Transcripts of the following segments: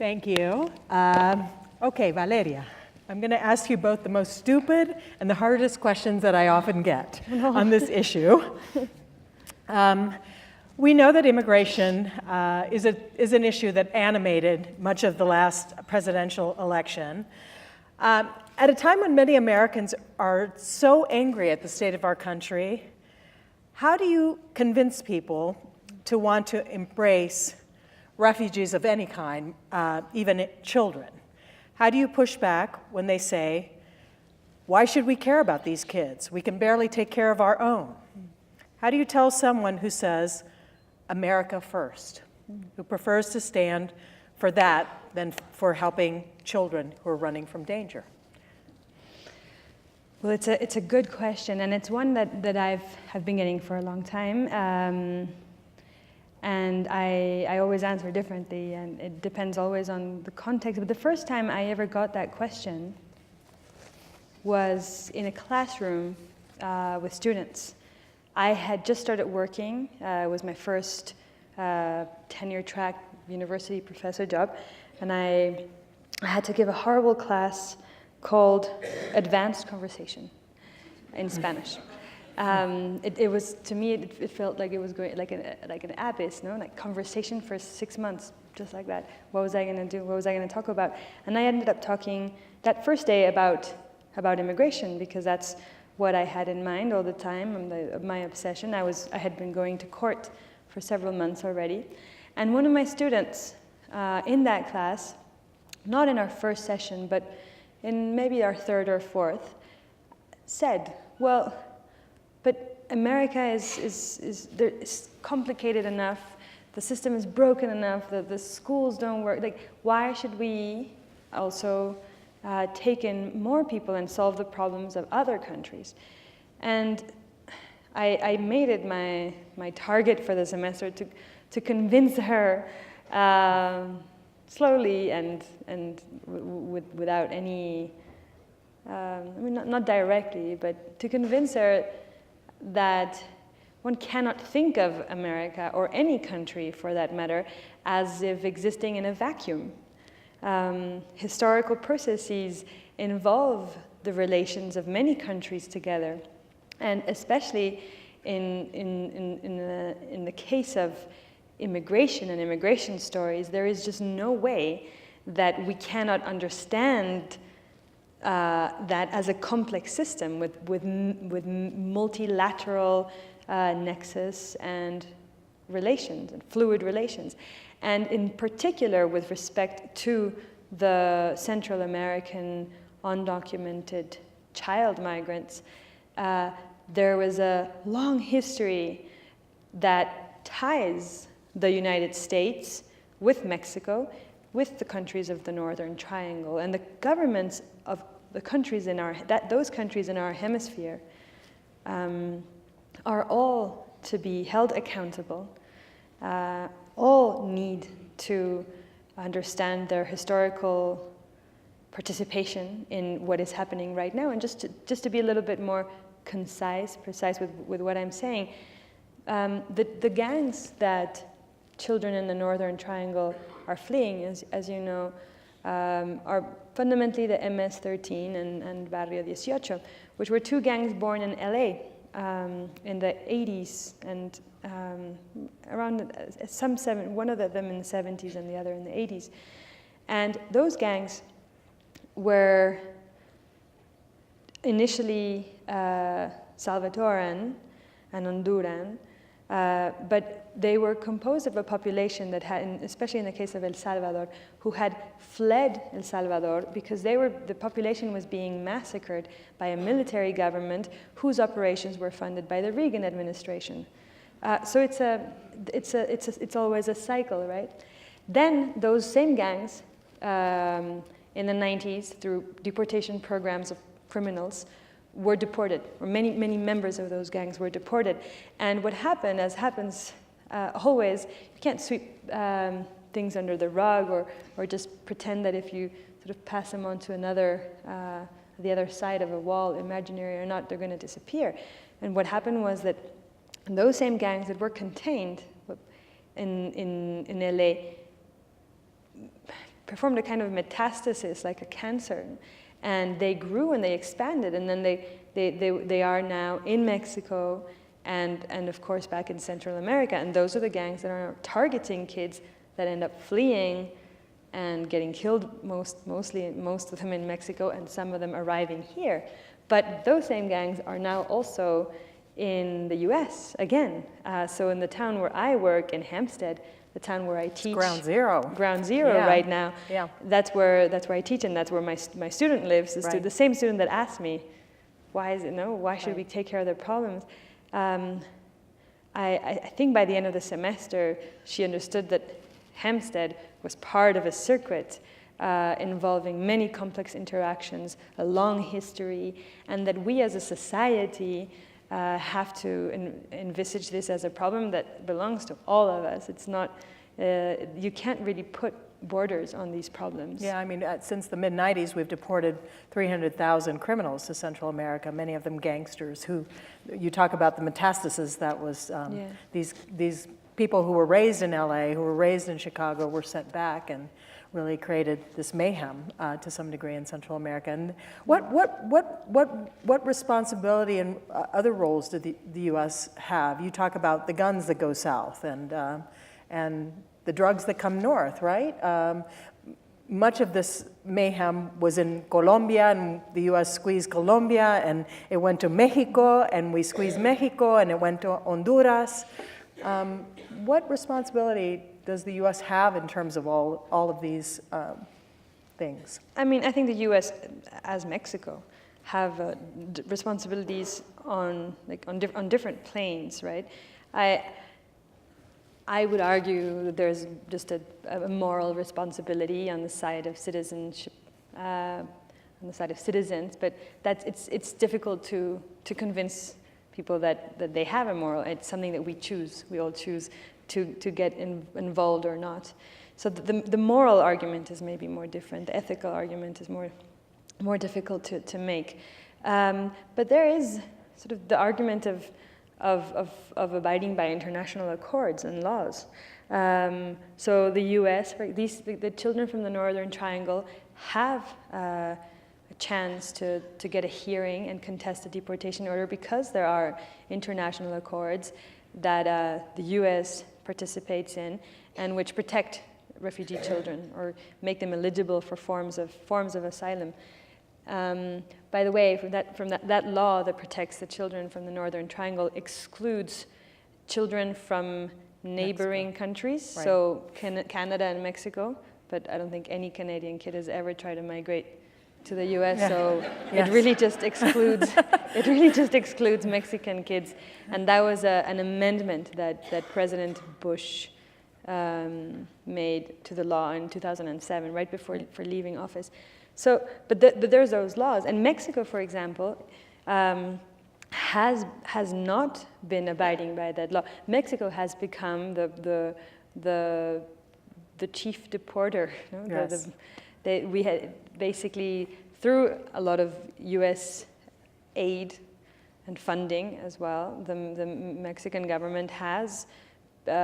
Thank you. Okay, Valeria, I'm going to ask you both the most stupid and the hardest questions that I often get on this issue. We know that immigration is an issue that animated much of the last presidential election. At a time when many Americans are so angry at the state of our country, how do you convince people to want to embrace refugees of any kind, even children? How do you push back when they say, why should we care about these kids? We can barely take care of our own. How do you tell someone who says, America first, who prefers to stand for that than for helping children who are running from danger? Well, it's a good question, and it's one that have been getting for a long time. And I always answer differently, and it depends always on the context. But the first time I ever got that question was in a classroom with students. I had just started working. It was my first tenure track university professor job, and I had to give a horrible class called Advanced Conversation in Spanish. It was, to me, it felt like it was going like an abyss, no? Like conversation for 6 months, just like that. What was I going to do? What was I going to talk about? And I ended up talking that first day about immigration, because that's what I had in mind all the time, my obsession. I had been going to court for several months already. And one of my students in that class, not in our first session, but in maybe our third or fourth, said, well, but America is complicated enough, the system is broken enough, the schools don't work. Like, why should we also take in more people and solve the problems of other countries? And I made it my target for the semester to convince her slowly and without any, I mean, not directly, but to convince her that one cannot think of America, or any country for that matter, as if existing in a vacuum. Historical processes involve the relations of many countries together, and especially in the case of immigration and immigration stories, there is just no way that we cannot understand that as a complex system with multilateral nexus and relations, and fluid relations. And in particular, with respect to the Central American undocumented child migrants, there was a long history that ties the United States with Mexico, with the countries of the Northern Triangle, and the governments of the countries those countries in our hemisphere are all to be held accountable. All need to understand their historical participation in what is happening right now. And just to be a little bit more precise with what I'm saying, the gangs that children in the Northern Triangle are fleeing, as you know, are fundamentally the MS-13 and Barrio 18, which were two gangs born in LA in the 80s, and around one of them in the 70s and the other in the 80s. And those gangs were initially Salvadoran and Honduran, but they were composed of a population that had, especially in the case of El Salvador, who had fled El Salvador because the population was being massacred by a military government whose operations were funded by the Reagan administration. So it's always a cycle, right? Then those same gangs in the 90s, through deportation programs of criminals, were deported, or many members of those gangs were deported. And what happened, as happens always, you can't sweep things under the rug or just pretend that if you sort of pass them on to the other side of a wall, imaginary or not, they're going to disappear. And what happened was that those same gangs that were contained in LA performed a kind of metastasis, like a cancer. And they grew and they expanded, and then they are now in Mexico and of course back in Central America. And those are the gangs that are targeting kids that end up fleeing and getting killed, most of them in Mexico, and some of them arriving here. But those same gangs are now also in the US again. So in the town where I work, in Hampstead, the town where I teach. Ground zero. Ground zero Yeah. right now. Yeah. That's where I teach, and that's where my student lives. The same student that asked me, why should we take care of their problems? I think by the end of the semester, she understood that Hampstead was part of a circuit involving many complex interactions, a long history, and that we as a society have to envisage this as a problem that belongs to all of us. It's not, you can't really put borders on these problems. Yeah, I mean, since the mid-90s, we've deported 300,000 criminals to Central America, many of them gangsters who, you talk about the metastasis that was, these people who were raised in LA, who were raised in Chicago, were sent back and really created this mayhem to some degree in Central America. And what responsibility and other roles did the U.S. have? You talk about the guns that go south and the drugs that come north, right? Much of this mayhem was in Colombia, and the U.S. squeezed Colombia, and it went to Mexico, and we squeezed Mexico, and it went to Honduras. What responsibility does the U.S. have in terms of all of these things? I mean, I think the U.S., as Mexico, have responsibilities on different planes, right? I would argue that there's just a moral responsibility on the side of citizenship, on the side of citizens, but it's difficult to convince people that they have a moral. It's something that we choose. We all choose to get involved or not. So the moral argument is maybe more different. The ethical argument is more difficult to make. But there is sort of the argument of abiding by international accords and laws. So the U.S., the children from the Northern Triangle have a chance to get a hearing and contest a deportation order because there are international accords that the U.S. participates in and which protect refugee children or make them eligible for forms of asylum. By the way, from that law that protects the children from the Northern Triangle excludes children from neighboring countries, right. So Canada and Mexico, but I don't think any Canadian kid has ever tried to migrate to the U.S. Yeah. So yes. It really just excludes Mexican kids, and that was an amendment that President Bush made to the law in 2007, right before leaving office. So, but there's those laws, and Mexico, for example, has not been abiding by that law. Mexico has become the chief deporter. You know? Yes. We had basically, through a lot of U.S. aid and funding as well, the Mexican government has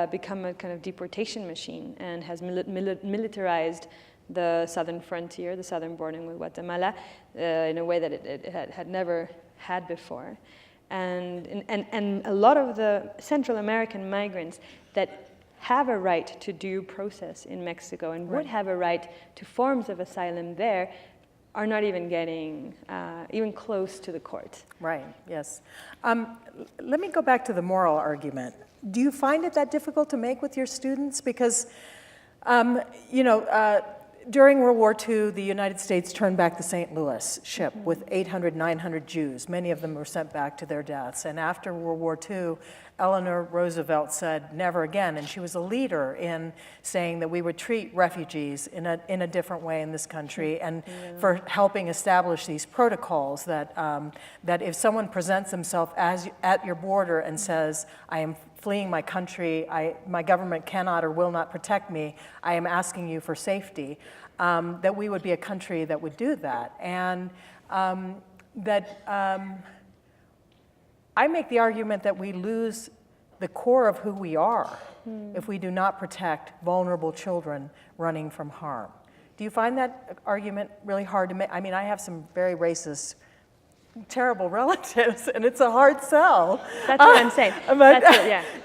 become a kind of deportation machine and has militarized the southern frontier, the southern border with Guatemala, in a way that it had never had before. And a lot of the Central American migrants that have a right to due process in Mexico and would have a right to forms of asylum there are not even getting even close to the court. Right, yes. Let me go back to the moral argument. Do you find it that difficult to make with your students? Because, during World War II, the United States turned back the St. Louis ship with 800, 900 Jews. Many of them were sent back to their deaths. And after World War II, Eleanor Roosevelt said, never again. And she was a leader in saying that we would treat refugees in a different way in this country, and for helping establish these protocols that if someone presents themselves at your border and says, I am fleeing my country, my government cannot or will not protect me, I am asking you for safety, that we would be a country that would do that. And I make the argument that we lose the core of who we are if we do not protect vulnerable children running from harm. Do you find that argument really hard to make? I mean, I have some very racist, terrible relatives, and it's a hard sell. That's what I'm saying.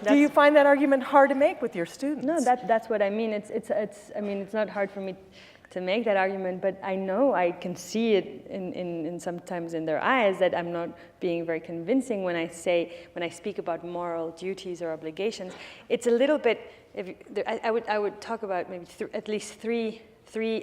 Do you find that argument hard to make with your students? No, that's what I mean. I mean, it's not hard for me to make that argument, but I know I can see it in sometimes in their eyes that I'm not being very convincing when I speak about moral duties or obligations. It's a little bit. I would talk about maybe at least three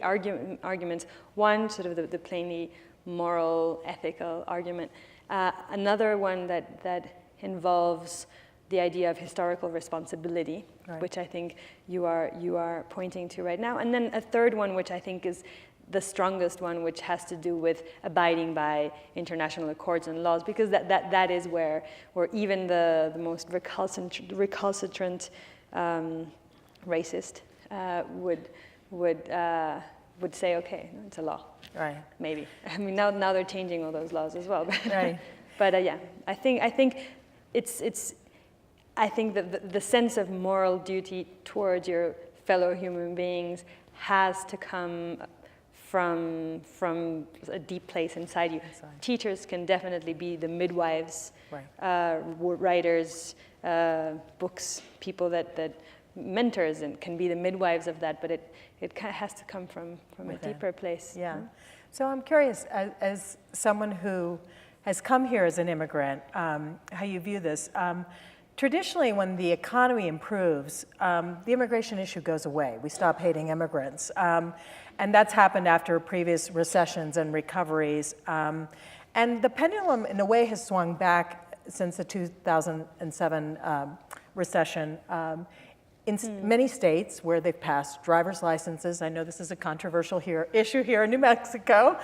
arguments. One, sort of the plainly moral, ethical argument. Another one that involves the idea of historical responsibility, right, which I think you are pointing to right now. And then a third one, which I think is the strongest one, which has to do with abiding by international accords and laws, because that is where even the most recalcitrant racist would say, okay, no, it's a law. Right. Maybe. I mean, now they're changing all those laws as well. But, right. But yeah, I think I think that the sense of moral duty towards your fellow human beings has to come from a deep place inside you. Teachers can definitely be the midwives, right, writers, books, people that mentors, and can be the midwives of that, but it has to come from a deeper place. Yeah. So I'm curious, as someone who has come here as an immigrant, how you view this. Traditionally, when the economy improves, the immigration issue goes away. We stop hating immigrants. And that's happened after previous recessions and recoveries. And the pendulum, in a way, has swung back since the 2007 recession. In many states where they've passed driver's licenses, I know this is a controversial issue here in New Mexico,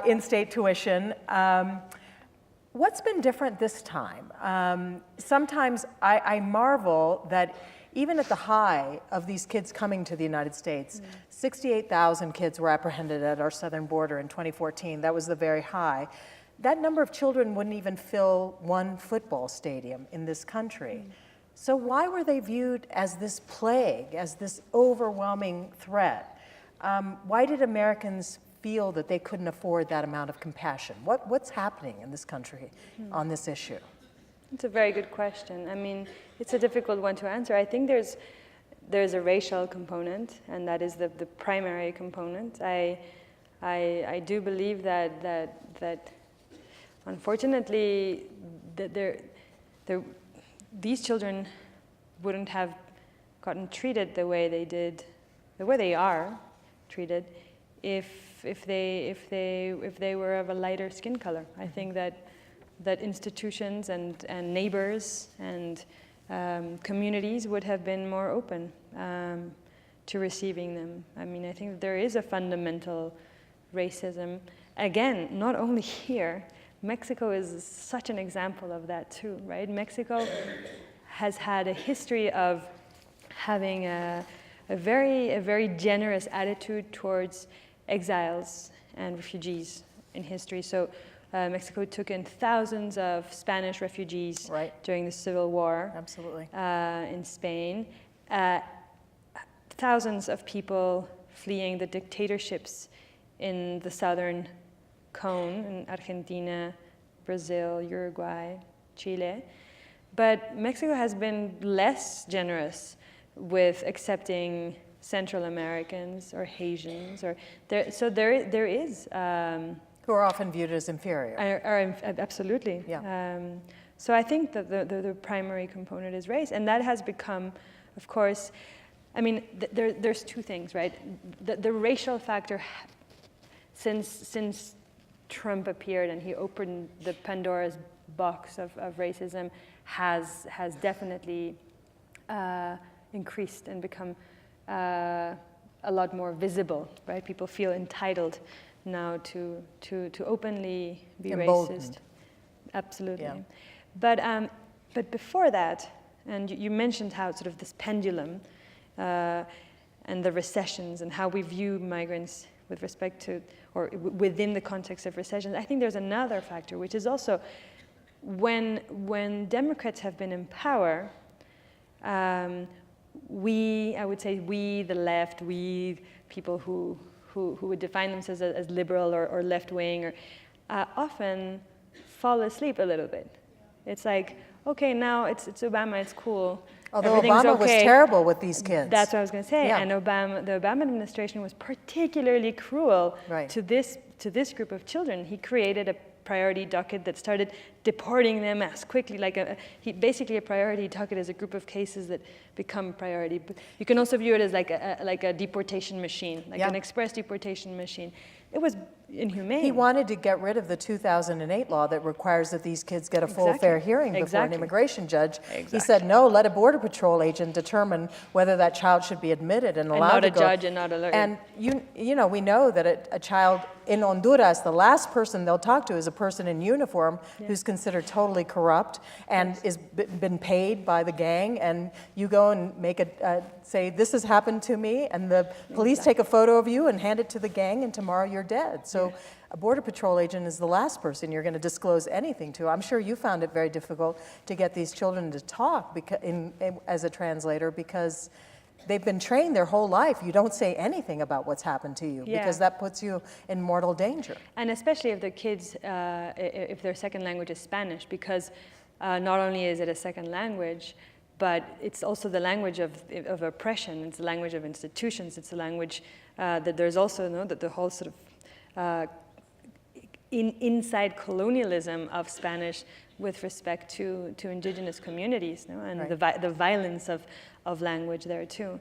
in-state tuition. What's been different this time? Sometimes I marvel that even at the high of these kids coming to the United States, 68,000 kids were apprehended at our southern border in 2014. That was the very high. That number of children wouldn't even fill one football stadium in this country. So why were they viewed as this plague, as this overwhelming threat? Why did Americans feel that they couldn't afford that amount of compassion? What's happening in this country on this issue? It's a very good question. I mean, it's a difficult one to answer. I think there's a racial component, and that is the primary component. I do believe that unfortunately these children wouldn't have gotten treated the way they are treated if they were of a lighter skin color. I think that institutions and neighbors and communities would have been more open to receiving them. I mean, I think there is a fundamental racism. Again, not only here. Mexico is such an example of that too, right? Mexico has had a history of having a very generous attitude towards exiles and refugees in history. So Mexico took in thousands of Spanish refugees, right, during the Civil War. Absolutely. In Spain. Thousands of people fleeing the dictatorships in the southern cone in Argentina, Brazil, Uruguay, Chile. But Mexico has been less generous with accepting Central Americans or Haitians, so there is who are often viewed as inferior. Absolutely. Yeah. So I think that the primary component is race, and that has become, of course, I mean, there's two things, right? The racial factor, since Trump appeared and he opened the Pandora's box of racism, has definitely increased and become a lot more visible, right? People feel entitled now to openly be emboldened. Racist. Absolutely. Yeah. But before that, and you mentioned how sort of this pendulum and the recessions and how we view migrants with respect to, or within the context of recessions, I think there's another factor, which is also when Democrats have been in power, I would say we, the left, we people who who would define themselves as liberal or left-wing, or often fall asleep a little bit. It's like, okay, now it's Obama, it's cool. Although Obama was terrible with these kids. That's what I was going to say. Yeah. And the Obama administration was particularly cruel to this group of children. He created a priority docket that started deporting them as quickly, basically a priority docket is a group of cases that become priority. But you can also view it as like a deportation machine, an express deportation machine. It was inhumane. He wanted to get rid of the 2008 law that requires that these kids get a full fair hearing before an immigration judge. He said, no, let a Border Patrol agent determine whether that child should be admitted and allowed to go. And not a judge and not a lawyer. And you know, we know that a child in Honduras, the last person they'll talk to is a person in uniform who's considered totally corrupt and is been paid by the gang. And you go and make say, this has happened to me, and the police take a photo of you and hand it to the gang, and tomorrow you're dead. So a Border Patrol agent is the last person you're going to disclose anything to. I'm sure you found it very difficult to get these children to talk as a translator, because they've been trained their whole life. You don't say anything about what's happened to you, because that puts you in mortal danger. And especially if the kids, if their second language is Spanish, because not only is it a second language, but it's also the language of oppression. It's the language of institutions. It's the language that there's also that the whole sort of inside colonialism of Spanish with respect to indigenous communities, and the violence of language there too.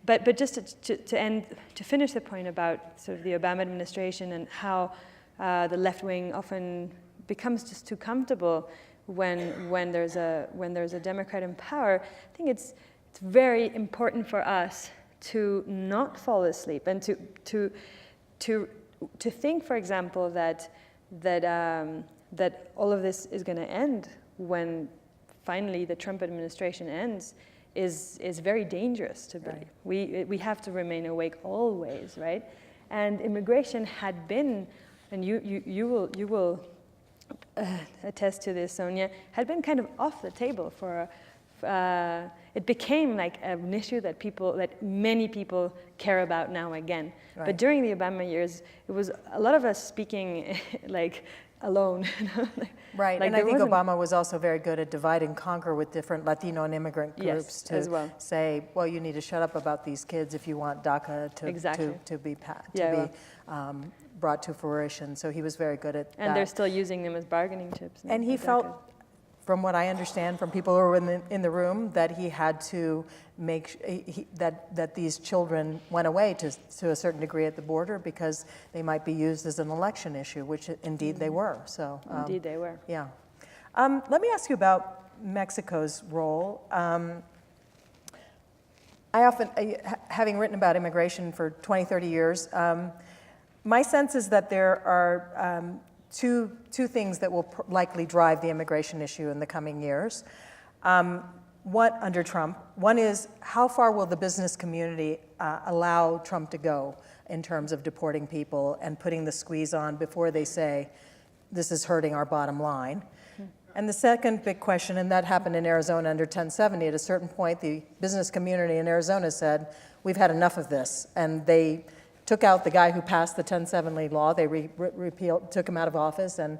But just to finish the point about sort of the Obama administration and how the left wing often becomes just too comfortable when there's a Democrat in power, I think it's very important for us to not fall asleep and to think, for example, that all of this is going to end when finally the Trump administration ends is very dangerous to believe. We have to remain awake always, right? And immigration had been, and you will attest to this, Sonia, had been kind of off the table for. It became like an issue that many people care about now again. Right. But during the Obama years, it was a lot of us speaking like alone. Right, and I think Obama was also very good at divide and conquer with different Latino and immigrant groups to say, well, you need to shut up about these kids if you want DACA to be brought to fruition. So he was very good at that. And they're still using them as bargaining chips. And he felt, from what I understand from people who were in the room, that he had to make that these children went away to a certain degree at the border because they might be used as an election issue, which indeed they were. So indeed they were. Yeah. Let me ask you about Mexico's role. I often, having written about immigration for 20, 30 years, my sense is that there are two things that will likely drive the immigration issue in the coming years. What under Trump? One is, how far will the business community allow Trump to go in terms of deporting people and putting the squeeze on before they say, this is hurting our bottom line? And the second big question, and that happened in Arizona under 1070, at a certain point, the business community in Arizona said, we've had enough of this. And they took out the guy who passed the 1070 law. They took him out of office and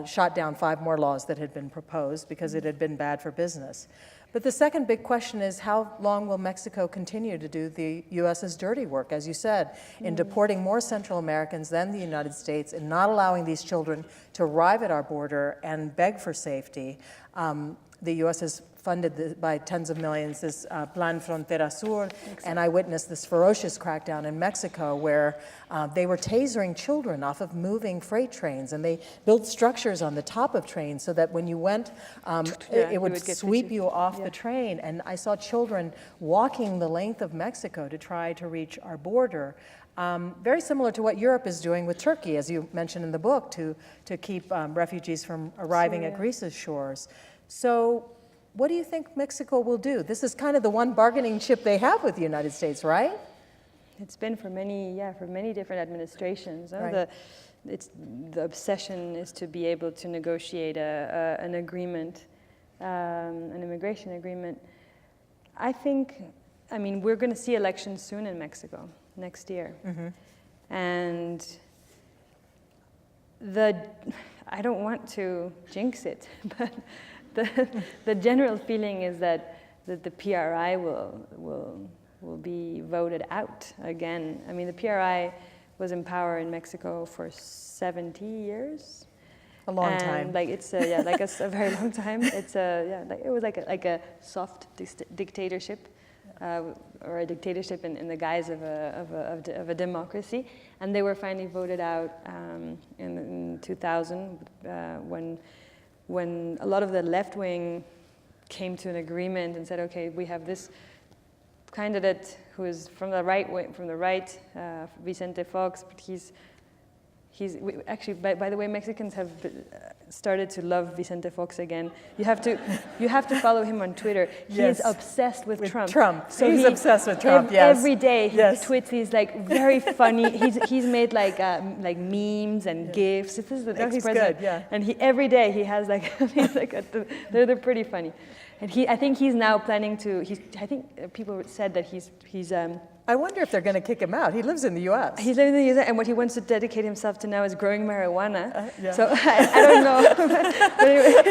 shot down 5 more laws that had been proposed because it had been bad for business. But the second big question is, how long will Mexico continue to do the U.S.'s dirty work, as you said, in deporting more Central Americans than the United States and not allowing these children to arrive at our border and beg for safety? The U.S. has funded by tens of millions this Plan Frontera Sur, and I witnessed this ferocious crackdown in Mexico where they were tasering children off of moving freight trains, and they built structures on the top of trains so that when you went, it would sweep you off the train. And I saw children walking the length of Mexico to try to reach our border. Very similar to what Europe is doing with Turkey, as you mentioned in the book, to keep refugees from arriving at Greece's shores. So what do you think Mexico will do? This is kind of the one bargaining chip they have with the United States, right? It's been for many different administrations. Right. The obsession is to be able to negotiate an agreement, an immigration agreement. I mean, we're going to see elections soon in Mexico next year. And I don't want to jinx it, but the general feeling is that the PRI will be voted out again. I mean, the PRI was in power in Mexico for 70 years. A long time. Like it's a very long time. It's it was like a soft dictatorship, or a dictatorship in the guise of a democracy. And they were finally voted out in 2000 when a lot of the left wing came to an agreement and said, okay, we have this candidate who is from the right, Vicente Fox, but actually, by the way, Mexicans have started to love Vicente Fox again. You have to follow him on Twitter. He is obsessed with Trump. So he's obsessed with Trump. Yes. Every day he tweets these like very funny. He's made like memes and GIFs. This is the ex-president. He's good. Yeah. And every day he has like they're pretty funny. And I think he's now planning to. I think people said that he's. I wonder if they're going to kick him out. He lives in the U.S. He's living in the U.S., and what he wants to dedicate himself to now is growing marijuana. So I don't know. But anyway,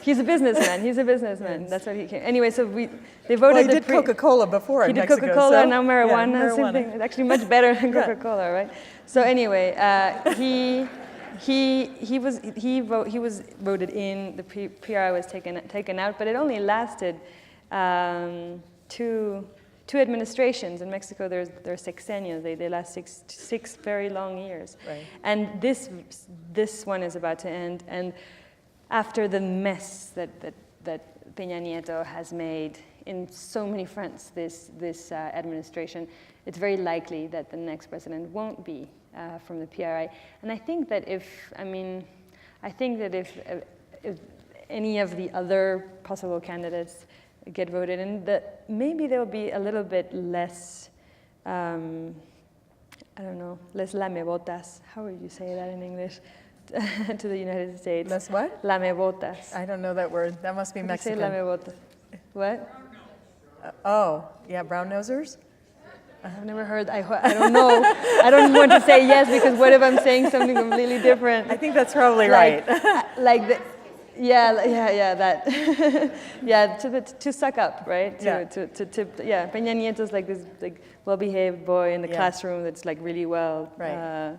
he's a businessman. Yes. That's what he came. Anyway, so they voted. Well, he did Coca-Cola before in Mexico. He did Coca-Cola, so, now marijuana. Yeah, marijuana. Something. It's actually much better than Coca-Cola, right? So anyway, he was voted in. The PRI was taken out, but it only lasted two administrations. In Mexico, there are sexenios. They last six very long years. Right. And this one is about to end. And after the mess that Peña Nieto has made in so many fronts, this administration, it's very likely that the next president won't be from the PRI. And I think that if any of the other possible candidates get voted in, that maybe there'll be a little bit less, I don't know, less lamebotas. How would you say that in English to the United States? Less what? Lamebotas. I don't know that word. That must be Mexican. Say lamebotas. What? Brown nosers? I've never heard, I don't know. I don't want to say yes, because what if I'm saying something completely different? I think that's probably right. That. Yeah, to suck up, right? Peña Nieto's like this well-behaved boy in the classroom that's like really well. Right.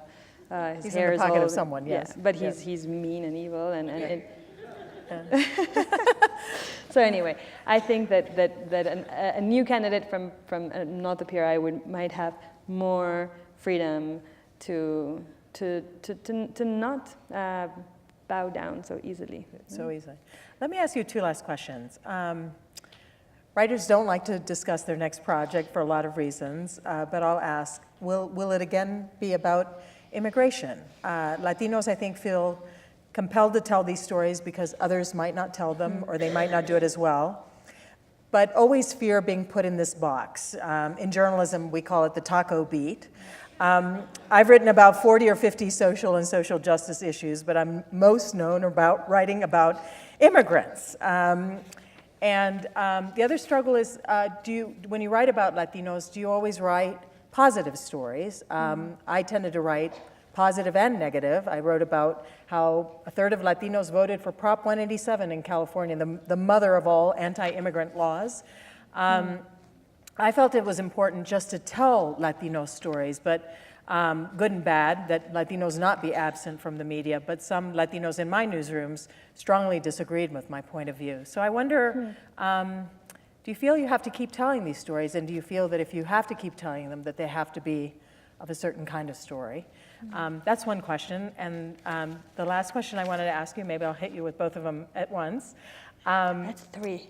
His he's hair in the pocket is all, of someone, yes. But he's mean and evil and So anyway, I think that a new candidate from not the PRI might have more freedom to not bow down so easily. Let me ask you two last questions. Writers don't like to discuss their next project for a lot of reasons, but I'll ask, will it again be about immigration? Latinos, I think, feel compelled to tell these stories because others might not tell them or they might not do it as well, but always fear being put in this box. In journalism, we call it the taco beat. I've written about 40 or 50 social and social justice issues, but I'm most known about writing about immigrants. And the other struggle is, when you write about Latinos, do you always write positive stories? I tended to write positive and negative. I wrote about how a third of Latinos voted for Prop 187 in California, the mother of all anti-immigrant laws. I felt it was important just to tell Latino stories, but good and bad, that Latinos not be absent from the media, but some Latinos in my newsrooms strongly disagreed with my point of view. So I wonder, do you feel you have to keep telling these stories, and do you feel that if you have to keep telling them, that they have to be of a certain kind of story? That's one question, and the last question I wanted to ask you, maybe I'll hit you with both of them at once. That's three.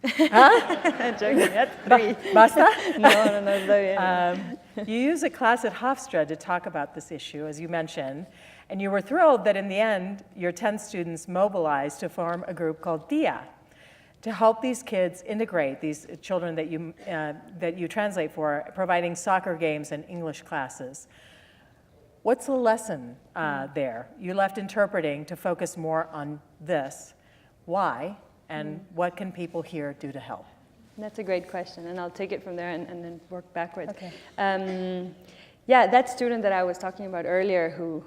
I'm joking. That's three. Basta? No, está bien. You use a class at Hofstra to talk about this issue, as you mentioned, and you were thrilled that in the end, your 10 students mobilized to form a group called TIA to help these kids integrate, these children that you translate for, providing soccer games and English classes. What's the lesson there? You left interpreting to focus more on this. Why? And what can people here do to help? That's a great question, and I'll take it from there and then work backwards. Okay. yeah, that student that I was talking about earlier who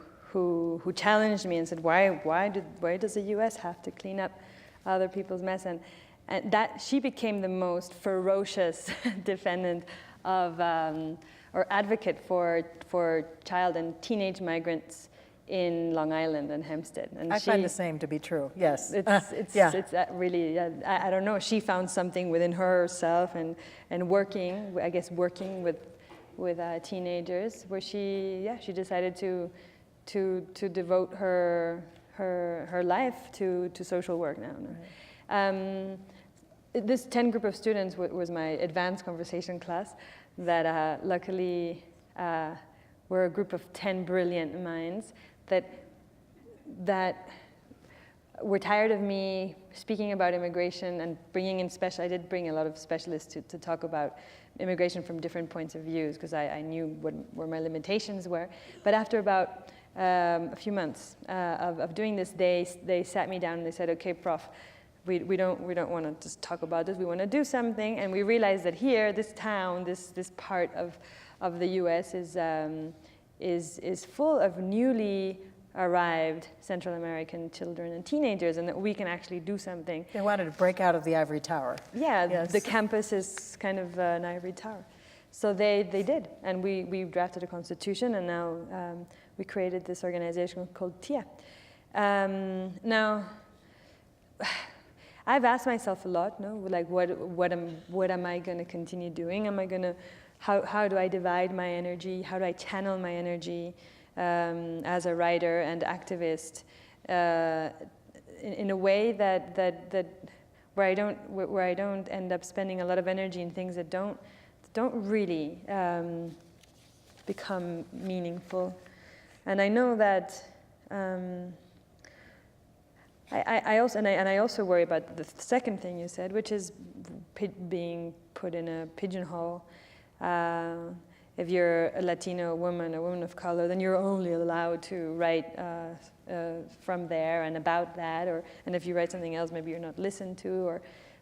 challenged me and said, why does the US have to clean up other people's mess? And that she became the most ferocious defendant of, or advocate for child and teenage migrants in Long Island and Hempstead. And I find the same to be true, yes. It's really, I don't know, she found something within herself and working with teenagers where she decided to devote her life to social work now. Right. This 10 group of students was my advanced conversation class that luckily were a group of 10 brilliant minds that were tired of me speaking about immigration and bringing in I did bring a lot of specialists to talk about immigration from different points of views because I knew where my limitations were. But after about a few months of doing this, they sat me down and they said, okay, Prof, we don't want to just talk about this, we want to do something. And we realized that here, this town, this part of the US is full of newly arrived Central American children and teenagers, and that we can actually do something. They wanted to break out of the ivory tower. Yeah, yes. The campus is kind of an ivory tower. So they did, and we drafted a constitution, and now we created this organization called TIA. Now, I've asked myself a lot, no, like what am I going to continue doing? How do I divide my energy? How do I channel my energy as a writer and activist in a way that where I don't end up spending a lot of energy in things that don't really become meaningful. And I know that I also worry about the second thing you said, which is being put in a pigeonhole. If you're a Latino woman, a woman of color, then you're only allowed to write from there and about that, and if you write something else, maybe you're not listened to,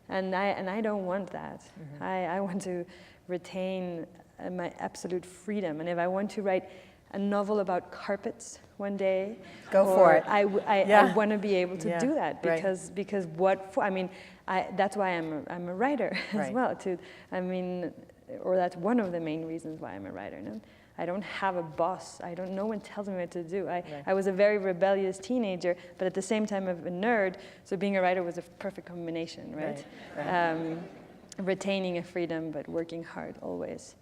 and I don't want that. Mm-hmm. I want to retain my absolute freedom, and if I want to write a novel about carpets one day, go for it. I want to be able to do that because what for? I mean, that's why I'm a writer as well. Or that's one of the main reasons why I'm a writer. No? I don't have a boss. No one tells me what to do. I was a very rebellious teenager, but at the same time I'm a nerd, so being a writer was a perfect combination, right? Retaining a freedom, but working hard always.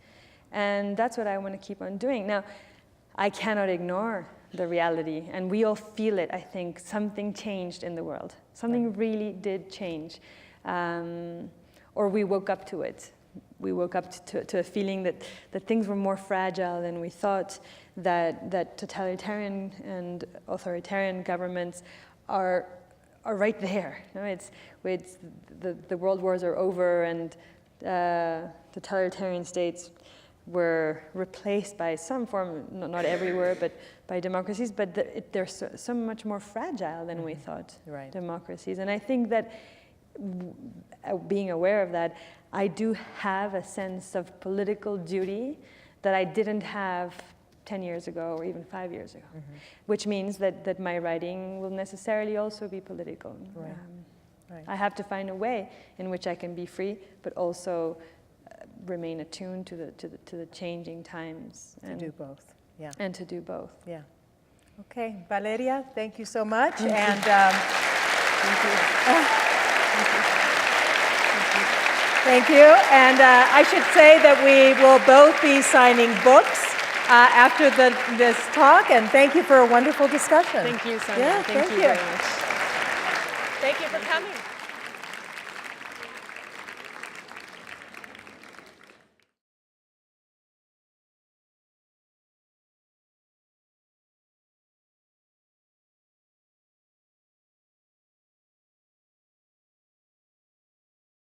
And that's what I want to keep on doing. Now, I cannot ignore the reality, and we all feel it, I think. Something changed in the world. Something really did change. Or we woke up to it. We woke up to a feeling that things were more fragile than we thought, that totalitarian and authoritarian governments are right there. You know, it's the world wars are over, and totalitarian states were replaced by some form, not everywhere, but by democracies, but they're so much more fragile than we thought, democracies. And I think that being aware of that, I do have a sense of political duty that I didn't have 10 years ago or even 5 years ago, which means that my writing will necessarily also be political. I have to find a way in which I can be free, but also remain attuned to the changing times. And to do both, And to do both. Yeah. Okay, Valeria, thank you so much. Thank and Thank you. Thank you. And I should say that we will both be signing books after this talk. And thank you for a wonderful discussion. Thank you, Sonia. Yeah, thank you very much. Thank you for coming.